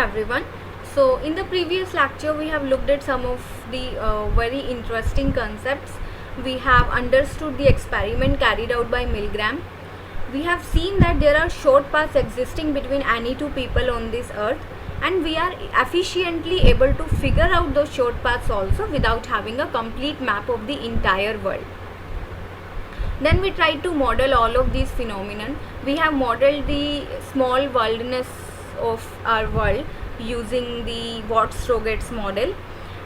everyone. So in the previous lecture we have looked at some of the very interesting concepts. We have understood the experiment carried out by Milgram. We have seen that there are short paths existing between any two people on this earth, and we are efficiently able to figure out those short paths also without having a complete map of the entire world. Then we tried to model all of these phenomenon. We have modeled the small worldness of our world using the Watt-Strogatz model,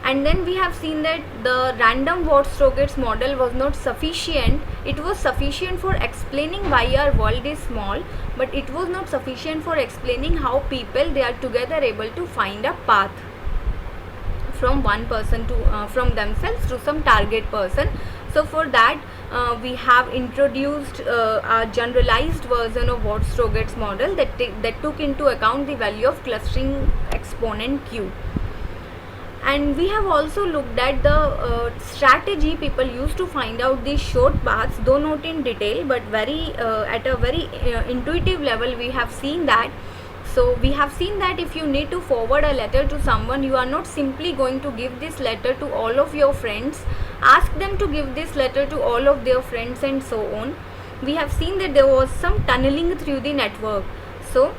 and then we have seen that the random Watt-Strogatz model was not sufficient. It was sufficient for explaining why our world is small, but it was not sufficient for explaining how people they are together able to find a path from one person to from themselves to some target person. So for that we have introduced a generalized version of Watt-Strogatz model that took into account the value of clustering exponent q. And we have also looked at the strategy people use to find out these short paths, though not in detail, but very at a very intuitive level we have seen that. So we have seen that if you need to forward a letter to someone, you are not simply going to give this letter to all of your friends, ask them to give this letter to all of their friends and so on. We have seen that there was some tunneling through the network. So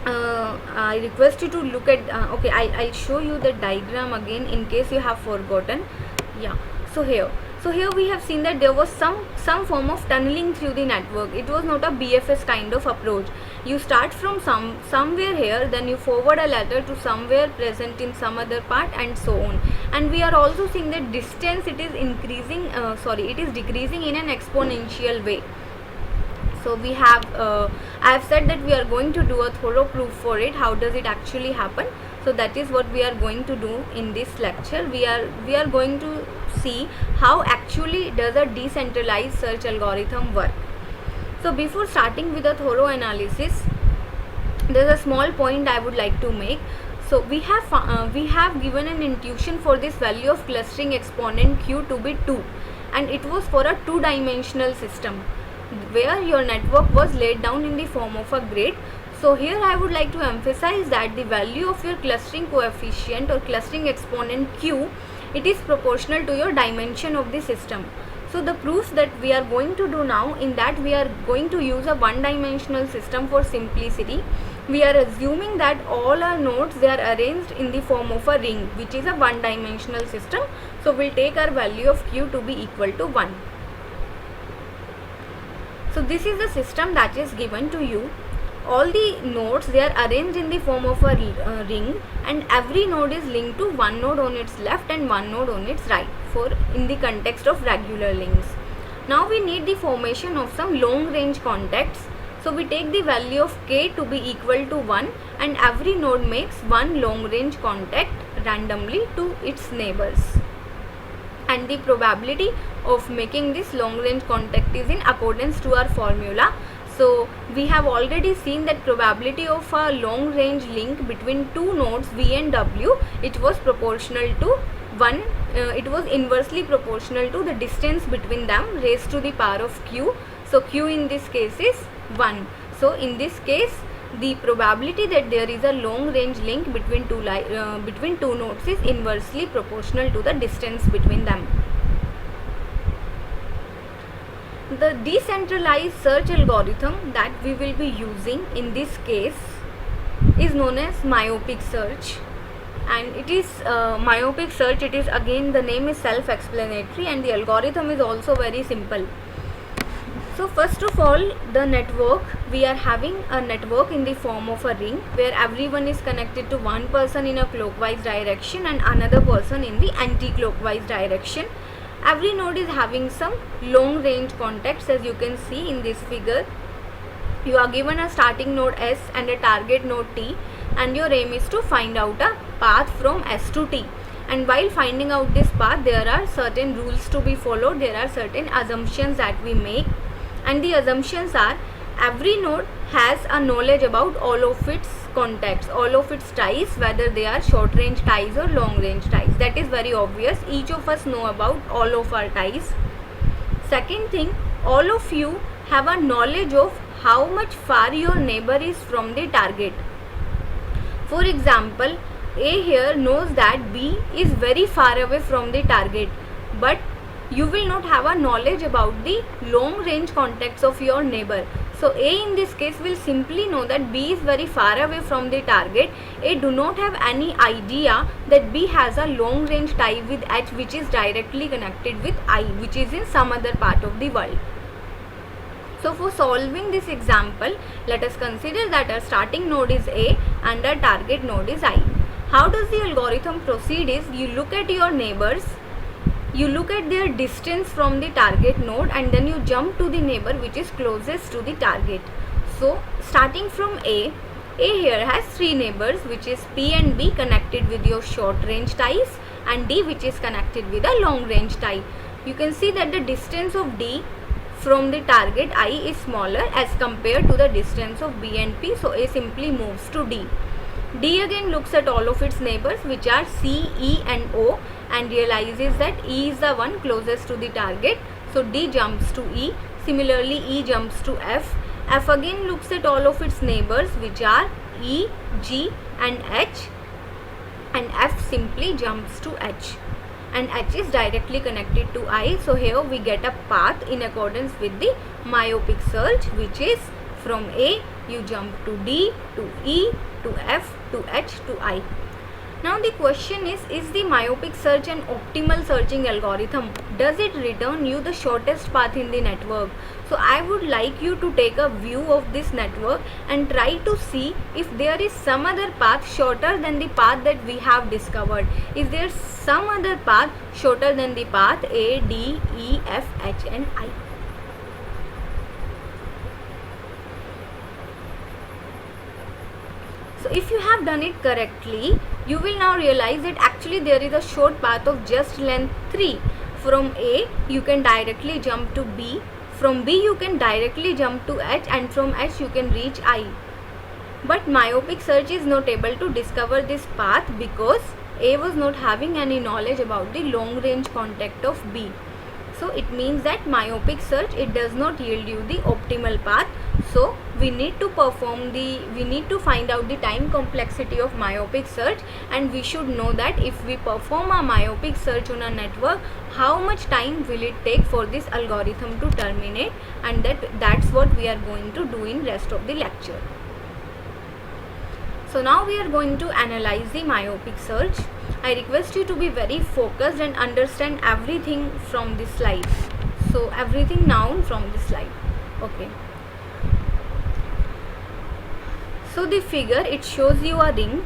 I request you to look at okay, I'll show you the diagram again in case you have forgotten. Yeah, so here we have seen that there was some form of tunneling through the network. It was not a BFS kind of approach. You start from somewhere here, then you forward a letter to somewhere present in some other part and so on. And we are also seeing that distance it is increasing it is decreasing in an exponential way. So we have I have said that we are going to do a thorough proof for it. How does it actually happen? So that is what we are going to do in this lecture. We are going to see how actually does a decentralized search algorithm work. So before starting with a thorough analysis, there is a small point I would like to make. So we have given an intuition for this value of clustering exponent q to be 2, and it was for a two-dimensional system where your network was laid down in the form of a grid. So here I would like to emphasize that the value of your clustering coefficient or clustering exponent q, it is proportional to your dimension of the system. So the proof that we are going to do now, in that we are going to use a one-dimensional system for simplicity. We are assuming that all our nodes they are arranged in the form of a ring, which is a one-dimensional system. So we'll take our value of q to be equal to 1. So this is the system that is given to you. All the nodes they are arranged in the form of a ring, and every node is linked to one node on its left and one node on its right, for in the context of regular links. Now we need the formation of some long range contacts. So we take the value of k to be equal to 1, and every node makes one long range contact randomly to its neighbors. And the probability of making this long range contact is in accordance to our formula. So we have already seen that probability of a long range link between two nodes v and w, it was proportional to 1, it was inversely proportional to the distance between them raised to the power of q. So q in this case is 1. So in this case the probability that there is a long range link between two nodes is inversely proportional to the distance between them. The decentralized search algorithm that we will be using in this case is known as myopic search, and it is myopic search. It is, again, the name is self-explanatory, and the algorithm is also very simple. So first of all, the network, we are having a network in the form of a ring where everyone is connected to one person in a clockwise direction and another person in the anti-clockwise direction. Every node is having some long range contacts, as you can see in this figure. You are given a starting node S and a target node T, and your aim is to find out a path from S to T. And while finding out this path, there are certain rules to be followed. There are certain assumptions that we make, and the assumptions are every node has a knowledge about all of its contacts, all of its ties, whether they are short range ties or long range ties. That is very obvious. Each of us know about all of our ties. Second thing, all of you have a knowledge of how much far your neighbor is from the target. For example, A here knows that B is very far away from the target, but you will not have a knowledge about the long range contacts of your neighbor. So A in this case will simply know that B is very far away from the target. A do not have any idea that B has a long range tie with H, which is directly connected with I, which is in some other part of the world. So for solving this example, let us consider that our starting node is A and our target node is I. How does the algorithm proceed is, you look at your neighbors, you look at their distance from the target node, and then you jump to the neighbor which is closest to the target. So starting from A here has 3 neighbors, which is P and B connected with your short range ties, and D which is connected with a long range tie. You can see that the distance of D from the target I is smaller as compared to the distance of B and P, so A simply moves to D. D again looks at all of its neighbors, which are C, E and O, and realizes that E is the one closest to the target, so D jumps to E. Similarly, E jumps to F. F again looks at all of its neighbors, which are E, G and H, and F simply jumps to H, and H is directly connected to I. So here we get a path in accordance with the myopic search, which is from A you jump to D, to E, to F, to H, to I. Now the question is the myopic search an optimal searching algorithm? Does it return you the shortest path in the network? So I would like you to take a view of this network and try to see if there is some other path shorter than the path that we have discovered. Is there some other path shorter than the path A, D, E, F, H and I? So if you have done it correctly, you will now realize that actually there is a short path of just length 3. From A you can directly jump to B, from B you can directly jump to H, and from H you can reach I. But myopic search is not able to discover this path because A was not having any knowledge about the long range contact of B. So it means that myopic search, it does not yield you the optimal path. So we need to find out the time complexity of myopic search, and we should know that if we perform a myopic search on a network, how much time will it take for this algorithm to terminate, and that's what we are going to do in rest of the lecture. So now we are going to analyze the myopic search. I request you to be very focused and understand everything from this slide. So everything now from this slide. Okay. So the figure, it shows you a ring.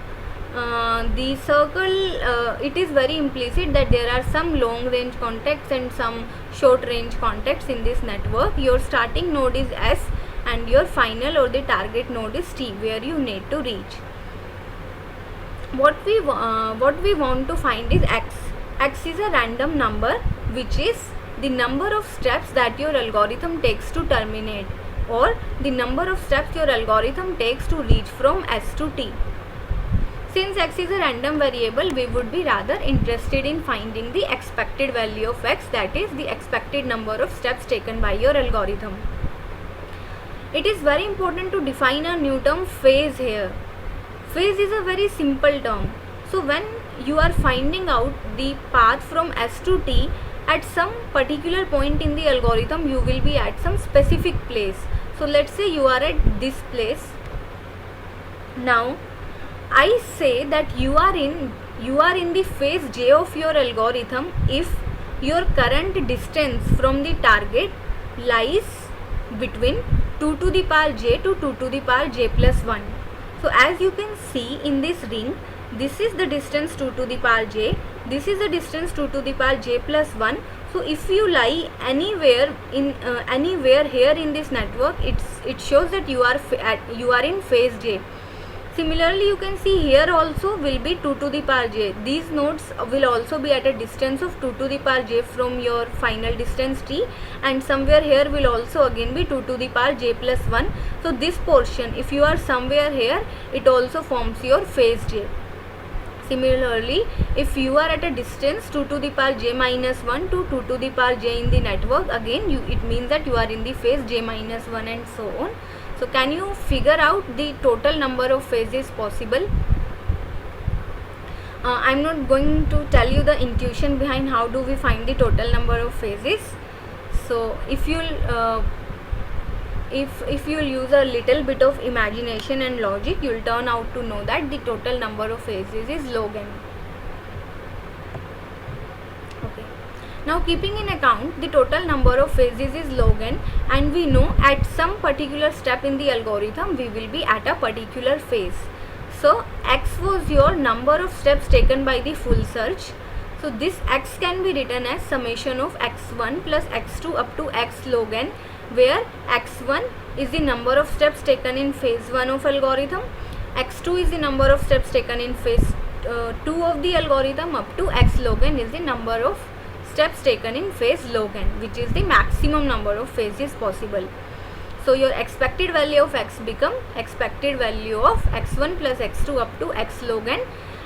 The circle, it is very implicit that there are some long range contacts and some short range contacts in this network. Your starting node is S and your final or the target node is T, where you need to reach. What we want to find is X. X is a random number, which is the number of steps that your algorithm takes to terminate, or the number of steps your algorithm takes to reach from S to T. Since X is a random variable, we would be rather interested in finding the expected value of X, that is the expected number of steps taken by your algorithm. It is very important to define a new term, phase, here. Phase is a very simple term. So when you are finding out the path from S to T, at some particular point in the algorithm you will be at some specific place. So let's say you are at this place. Now I say that you are in the phase J of your algorithm if your current distance from the target lies between 2 to the power j to 2 to the power j plus 1. So as you can see in this ring, this is the distance 2 to the power j, this is the distance 2 to the power j plus 1. So if you lie anywhere here in this network, it shows that you are in phase j. Similarly, you can see here also will be 2 to the power j. These nodes will also be at a distance of 2 to the power j from your final distance t, and somewhere here will also again be 2 to the power j plus 1. So this portion, if you are somewhere here, it also forms your phase j. Similarly, if you are at a distance 2 to the power j minus 1 to 2 to the power j in the network, again it means that you are in the phase j minus 1 and so on. So can you figure out the total number of phases possible? I'm not going to tell you the intuition behind how do we find the total number of phases. So if you'll use a little bit of imagination and logic, you'll turn out to know that the total number of phases is log n. Okay. Now keeping in account the total number of phases is log n, and we know at some particular step in the algorithm we will be at a particular phase. So x was your number of steps taken by the full search. So this x can be written as summation of x1 plus x2 up to x log n, where x1 is the number of steps taken in phase 1 of algorithm, x2 is the number of steps taken in phase 2 of the algorithm, up to x log n is the number of steps taken in phase log n, which is the maximum number of phases possible. So your expected value of x become expected value of x1 plus x2 up to x log n,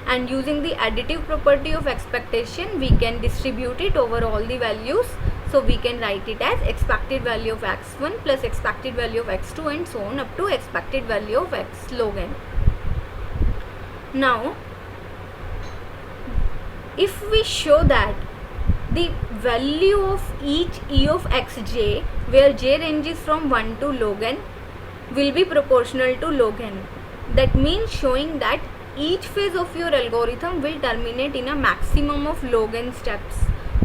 and using the additive property of expectation we can distribute it over all the values. So we can write it as expected value of x1 plus expected value of x2 and so on up to expected value of x log n. Now if we show that the value of each e of xj, where j ranges from 1 to log n, will be proportional to log n. That means showing that each phase of your algorithm will terminate in a maximum of log n steps.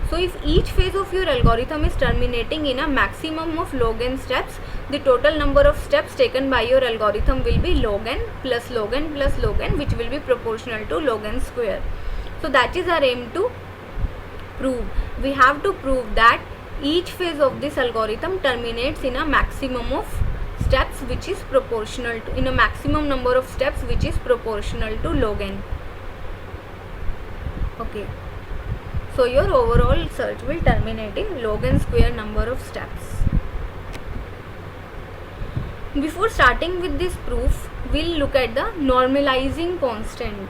So if each phase of your algorithm is terminating in a maximum of log n steps, the total number of steps taken by your algorithm will be log n plus log n plus log n, which will be proportional to log n square. So that is our aim to prove. We have to prove that each phase of this algorithm terminates in a maximum of steps which is proportional to, in a maximum number of steps which is proportional to log n. Okay. So your overall search will terminate in log n square number of steps. Before starting with this proof, we'll look at the normalizing constant.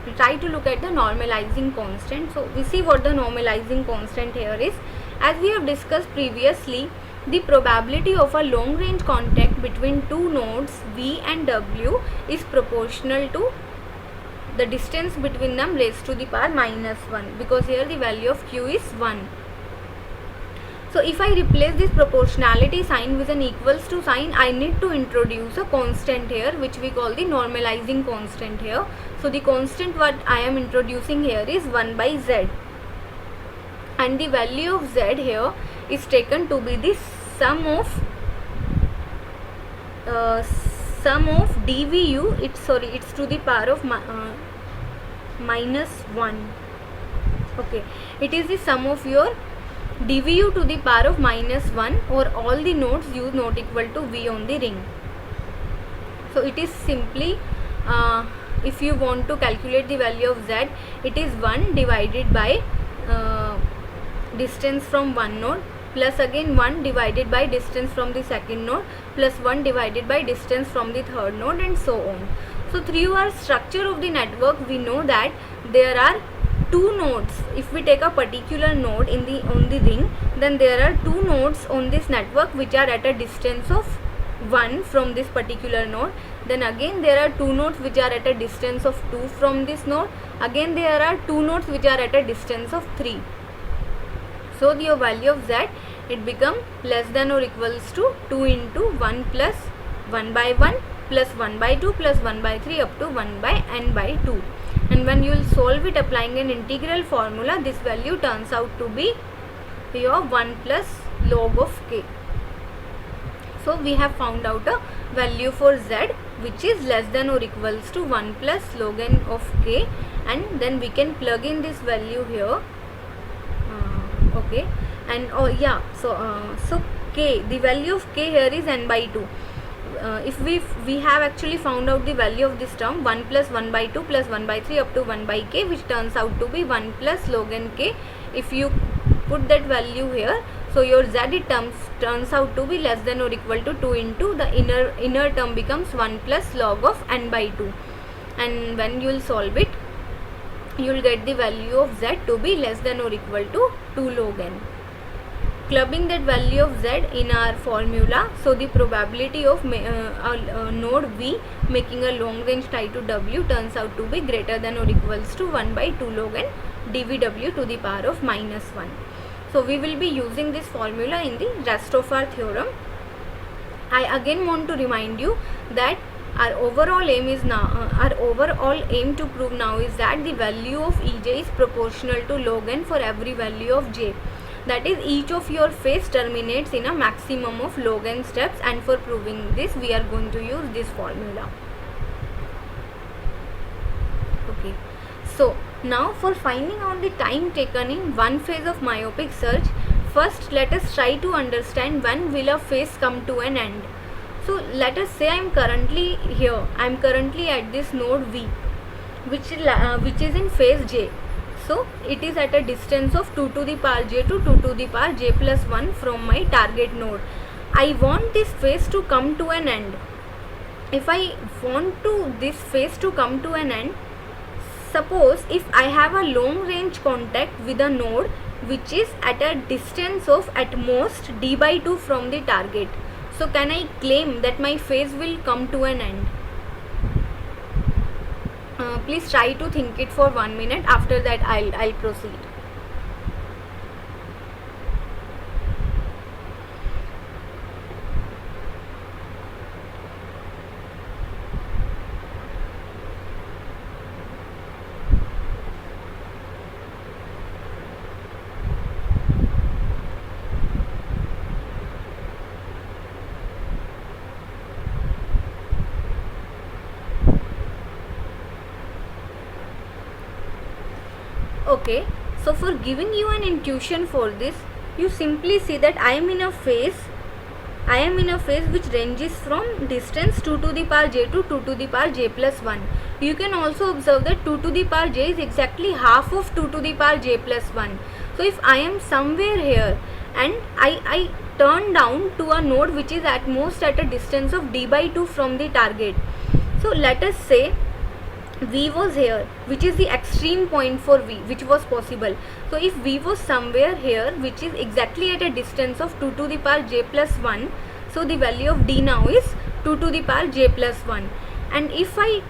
We try to look at the normalizing constant. So we see what the normalizing constant here is. As we have discussed previously, the probability of a long range contact between two nodes V and W is proportional to the distance between them raised to the power -1, because here the value of q is 1. So if I replace this proportionality sign with an equals to sign, I need to introduce a constant here which we call the normalizing constant here. So the constant what I am introducing here is 1 by z, and the value of z here is taken to be the sum of dvu. It's to the power of -1. Okay, it is the sum of your dvu to the power of -1 or all the nodes u not equal to v on the ring. So it is simply if you want to calculate the value of z, it is 1 divided by distance from one node, plus again 1 divided by distance from the second node, plus 1 divided by distance from the third node, and so on. So through our structure of the network, we know that there are two nodes. If we take a particular node on the ring, then there are two nodes on this network which are at a distance of 1 from this particular node. Then again there are two nodes which are at a distance of 2 from this node. Again there are two nodes which are at a distance of 3. So your value of z, it become less than or equals to 2 into 1 plus 1 by 1 plus 1 by 2 plus 1 by 3 up to 1 by n by 2. And when you will solve it applying an integral formula, this value turns out to be your 1 plus log of k. So we have found out a value for z which is less than or equals to 1 plus log n of k, and then we can plug in this value here. Okay, and so k, the value of k here is n by 2. If we have actually found out the value of this term 1 plus 1 by 2 plus 1 by 3 up to 1 by k, which turns out to be 1 plus log n k. If you put that value here, so your z turns out to be less than or equal to 2 into the inner term becomes 1 plus log of n by 2, and when you will solve it, you will get the value of z to be less than or equal to 2 log n. clubbing that value of z in our formula, so the probability of node V making a long range tie to W turns out to be greater than or equals to 1 by 2 log n dVW to the power of -1. So we will be using this formula in the rest of our theorem. I again want to remind you that our overall aim is to prove now is that the value of Ej is proportional to log n for every value of j. That is, each of your phase terminates in a maximum of log n steps, and for proving this we are going to use this formula. Okay, so now for finding out the time taken in one phase of myopic surge, first let us try to understand when will a phase come to an end. So let us say I am currently here, I am currently at this node V, which is in phase j. So it is at a distance of 2 to the power j to 2 to the power j plus 1 from my target node. I want this phase to come to an end. If I want this phase to come to an end, suppose if I have a long range contact with a node which is at a distance of at most d by 2 from the target, so can I claim that my phase will come to an end? Please try to think it for 1 minute. After that I'll proceed. Okay, so for giving you an intuition for this, you simply see that I am in a phase which ranges from distance 2 to the power j to 2 to the power j plus 1. You can also observe that 2 to the power j is exactly half of 2 to the power j plus 1. So if I am somewhere here and I turn down to a node which is at most at a distance of d by 2 from the target. So let us say V was here, which is the extreme point for V, which was possible. So if V was somewhere here, which is exactly at a distance of 2 to the power j plus 1, so the value of D now is 2 to the power j plus 1. And if I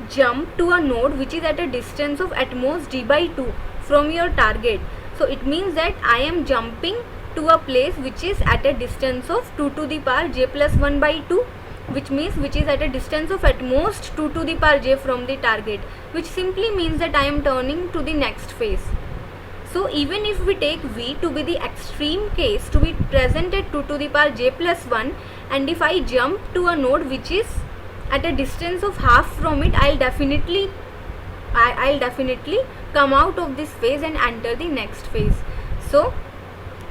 jump to a node which is at a distance of at most d by 2 from your target, so it means that I am jumping to a place which is at a distance of 2 to the power j plus 1 by 2, which is at a distance of at most 2 to the power j from the target, which simply means that I am turning to the next phase. So even if we take V to be the extreme case to be present at 2 to the power j plus 1, and if I jump to a node which is at a distance of half from it, I'll definitely come out of this phase and enter the next phase. So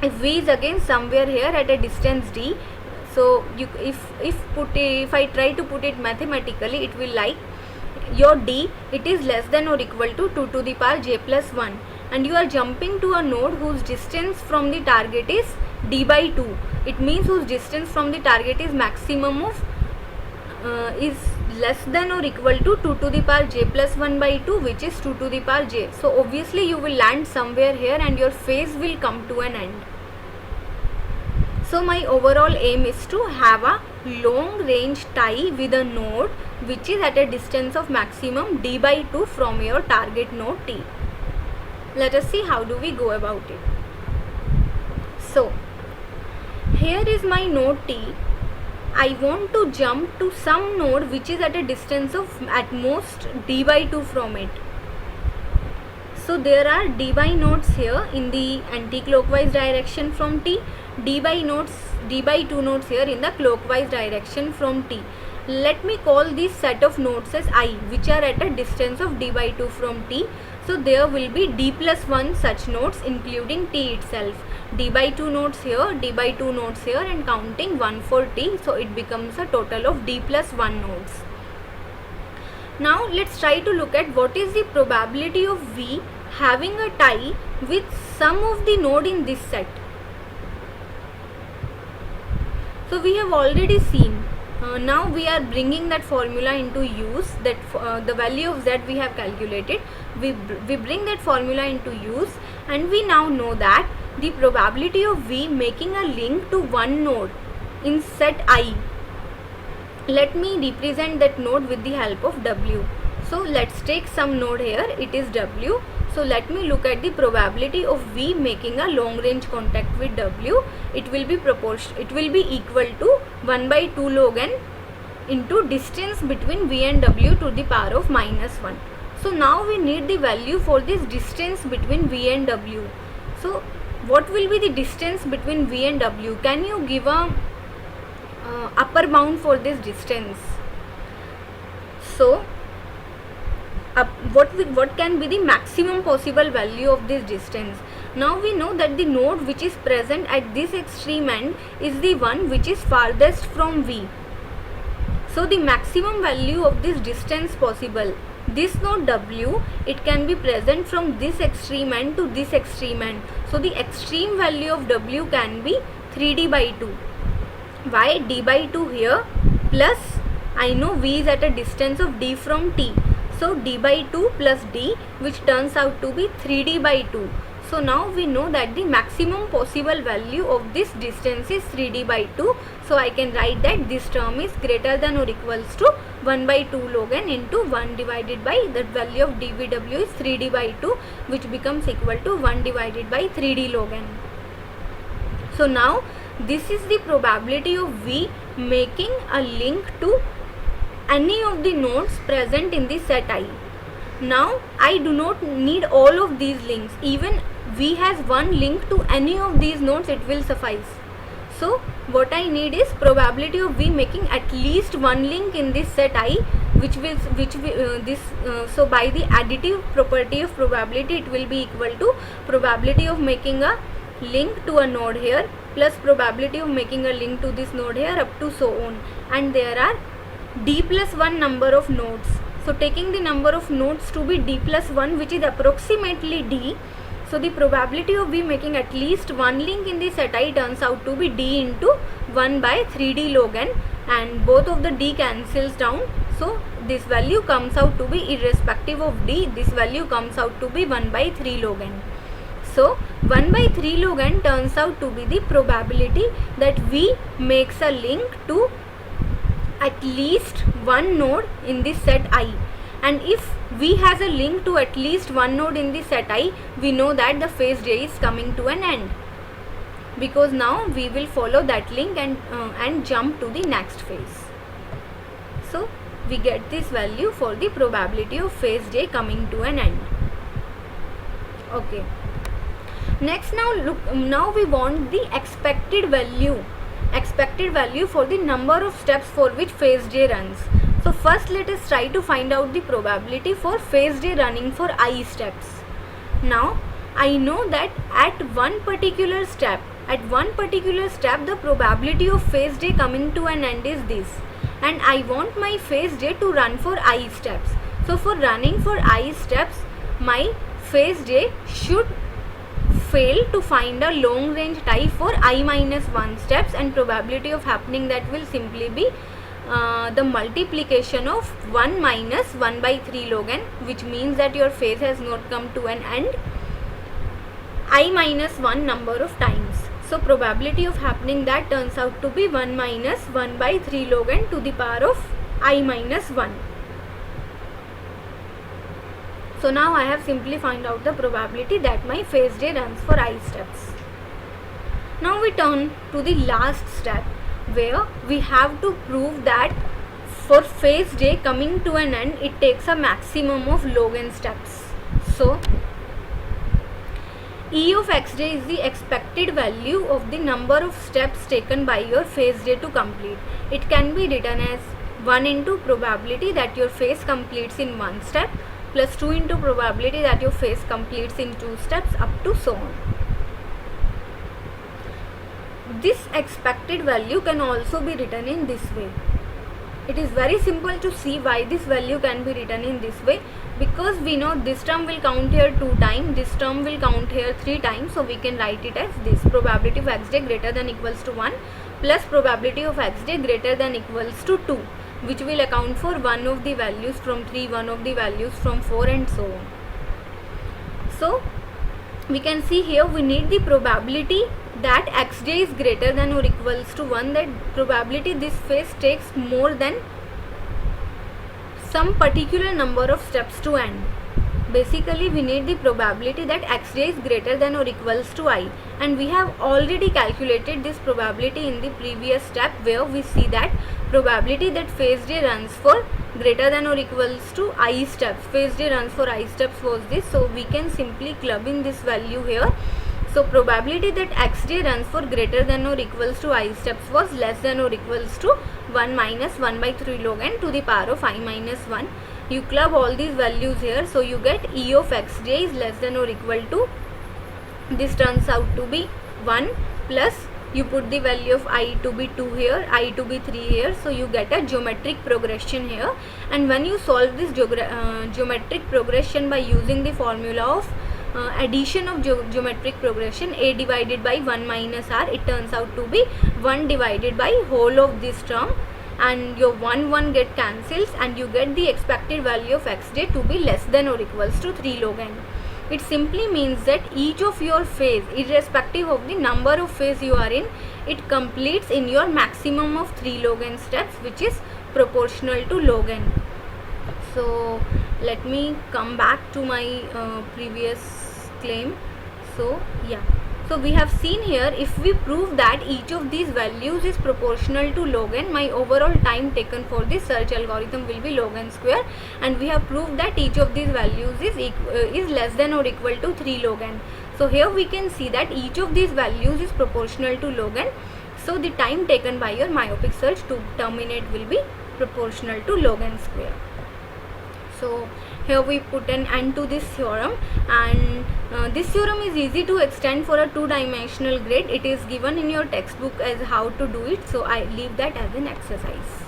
if V is again somewhere here at a distance d, so if I try to put it mathematically, it will like your d, it is less than or equal to 2 to the power j plus 1, and you are jumping to a node whose distance from the target is d by 2. It means whose distance from the target is maximum of is less than or equal to 2 to the power j plus 1 by 2, which is 2 to the power j. So obviously you will land somewhere here and your phase will come to an end. So my overall aim is to have a long range tie with a node which is at a distance of maximum d by 2 from your target node T. Let us see how do we go about it. So here is my node T. I want to jump to some node which is at a distance of at most d by 2 from it. So there are d by nodes here in the anti-clockwise direction from T, d by 2 nodes here in the clockwise direction from T. Let me call this set of nodes as I, which are at a distance of d by 2 from T. So there will be d plus 1 such nodes including T itself. D by 2 nodes here, d by 2 nodes here, and counting 1 for T. So it becomes a total of d plus 1 nodes. Now let's try to look at what is the probability of V having a tie with some of the node in this set. So we have already seen, now we are bringing that formula into use, that the value of z we have calculated, we bring that formula into use, and we now know that the probability of V making a link to one node in set I. Let me represent that node with the help of W. So let's take some node here, it is W. So let me look at the probability of V making a long range contact with W. It will be equal to 1 by 2 log n into distance between V and W to the power of -1. So now we need the value for this distance between V and W. So what will be the distance between V and W? Can you give a upper bound for this distance? So what can be the maximum possible value of this distance? Now we know that the node which is present at this extreme end is the one which is farthest from V. So the maximum value of this distance possible, this node W, it can be present from this extreme end to this extreme end. So the extreme value of W can be 3D by 2. Why D by 2 here? Plus I know V is at a distance of D from T. So D by 2 plus D, which turns out to be 3D by 2. So now we know that the maximum possible value of this distance is 3D by 2. So I can write that this term is greater than or equals to 1 by 2 log n into 1 divided by that value of dVW is 3D by 2, which becomes equal to 1 divided by 3D log n. So now this is the probability of V making a link to any of the nodes present in the set I. Now I do not need all of these links. Even V has one link to any of these nodes, it will suffice. So what I need is probability of V making at least one link in this set I, so by the additive property of probability, it will be equal to probability of making a link to a node here plus probability of making a link to this node here up to so on, and there are D plus 1 number of nodes. So taking the number of nodes to be D plus 1, which is approximately D, so the probability of V making at least one link in the set I turns out to be D into 1 by 3D log n, and both of the D cancels down. So this value comes out to be, irrespective of D, this value comes out to be 1 by 3 log n. So 1 by 3 log n turns out to be the probability that V makes a link to at least one node in the set I. And if V has a link to at least one node in the set I, we know that the phase J is coming to an end, because now we will follow that link and jump to the next phase. So we get this value for the probability of phase J coming to an end. Okay. Next, now we want the expected value for the number of steps for which phase J runs. So first let us try to find out the probability for phase J running for I steps. Now I know that at one particular step the probability of phase J coming to an end is this, and I want my phase J to run for I steps. So for running for I steps, my phase J should fail to find a long range tie for I minus 1 steps, and probability of happening that will simply be the multiplication of 1 minus 1 by 3 log n, which means that your phase has not come to an end I minus 1 number of times. So probability of happening that turns out to be 1 minus 1 by 3 log n to the power of I minus 1. So now I have simply found out the probability that my phase J runs for I steps. Now we turn to the last step, where we have to prove that for phase J coming to an end, it takes a maximum of log n steps. So E of xj is the expected value of the number of steps taken by your phase J to complete. It can be written as 1 into probability that your phase completes in 1 step plus 2 into probability that your phase completes in 2 steps up to so on. This expected value can also be written in this way. It is very simple to see why this value can be written in this way, because we know this term will count here 2 times, this term will count here 3 times, so we can write it as this: probability of xj greater than equals to 1 plus probability of xj greater than equals to 2, which will account for one of the values from 3, one of the values from 4, and so on. So we can see here we need the probability that xj is greater than or equals to 1, that probability this phase takes more than some particular number of steps to end. Basically we need the probability that xj is greater than or equals to I, and we have already calculated this probability in the previous step, where we see that probability that phase j runs for greater than or equals to I steps, phase j runs for I steps was this. So we can simply club in this value here. So probability that xj runs for greater than or equals to I steps was less than or equals to 1 minus 1 by 3 log n to the power of I minus 1. You club all these values here, so you get E of xj is less than or equal to, this turns out to be 1, plus you put the value of I to be 2 here, I to be 3 here, so you get a geometric progression here. And when you solve this geometric progression by using the formula of addition of geometric progression, a divided by 1 minus r, it turns out to be 1 divided by whole of this term, and your 1 get cancels, and you get the expected value of xj to be less than or equals to 3 log n. It simply means that each of your phase, irrespective of the number of phase you are in, it completes in your maximum of 3 log n steps, which is proportional to log n. So let me come back to my previous claim. So yeah, so we have seen here, if we prove that each of these values is proportional to log n, my overall time taken for this search algorithm will be log n square, and we have proved that each of these values is less than or equal to 3 log n. So here we can see that each of these values is proportional to log n, so the time taken by your myopic search to terminate will be proportional to log n square. So here we put an end to this theorem, and this theorem is easy to extend for a 2-dimensional grid. It is given in your textbook as how to do it, so I leave that as an exercise.